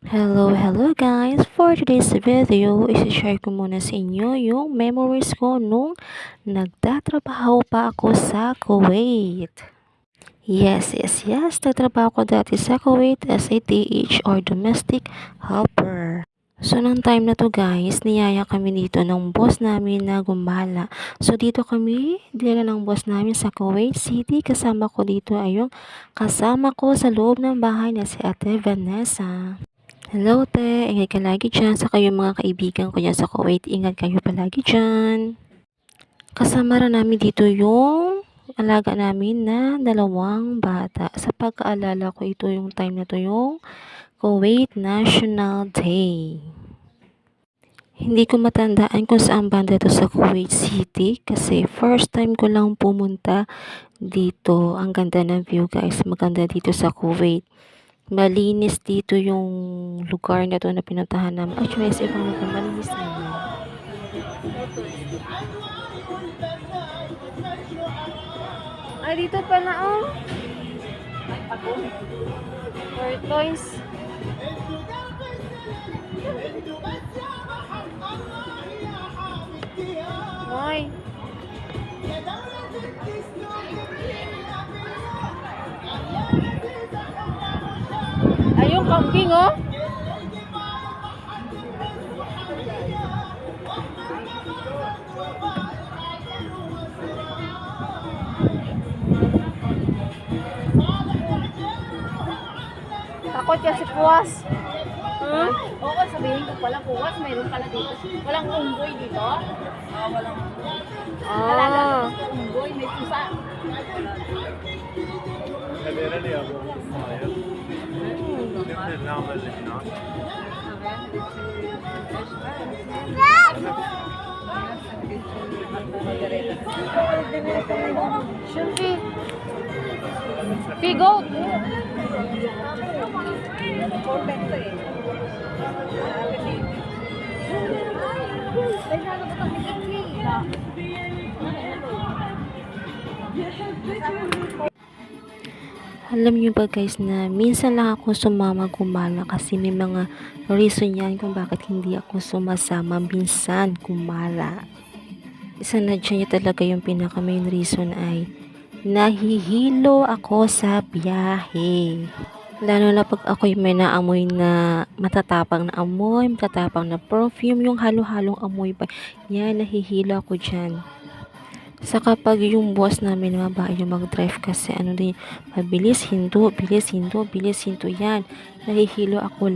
Hello guys! For today's video, isi-share ko muna sa inyo yung memories ko nung nagtatrabaho pa ako sa Kuwait. Yes. Nagtrabaho ko dati sa Kuwait as a TH or domestic helper. So, nung time na to guys, niyaya kami dito ng boss namin na gumala. So, dito kami, dinala ng boss namin sa Kuwait City. Kasama ko dito ay yung kasama ko sa loob ng bahay na si Ate Vanessa. Hello, te. Ingat ka lagi dyan. Sa kayong mga kaibigan ko dyan sa Kuwait, ingat kayo palagi dyan. Kasama rin namin dito yung alaga namin na 2 bata. Sa pagkaalala ko, ito yung time na to yung Kuwait National Day. Hindi ko matandaan kung saan banda to sa Kuwait City kasi first time ko lang pumunta dito. Ang ganda ng view guys. Maganda dito sa Kuwait. Malinis dito yung lugar na to na pinuntahan namin. Actually, sa ibang lugar, malinis naman. Ay, dito pala, oh. Tortoise. Ay. Ay, yung kambing, oh. Takot kasi puwas. Hmm? Oo, sabihin ko pala puwas, mayroon pala dito. Walang unggoy dito? Walang unggoy. Ah. Unggoy, may pusa. خلينا ابو اسماعيل نبدا نعمل هناك Shunfi. Goat. Alam niyo ba guys na minsan lang ako sumama gumala kasi may mga reason yan kung bakit hindi ako sumasama minsan gumala. Isa na dyan yung talaga yung pinaka main reason ay nahihilo ako sa biyahe. Lalo na pag ako'y may naamoy na matatapang na amoy, matatapang na perfume, yung halo-halong amoy pa. Yan, nahihilo ako dyan. Saka pag yung boss namin mabahay yung mag-drive kasi ano din, mabilis, hinto, bilis, hinto, bilis, hinto yan. Nahihilo ako.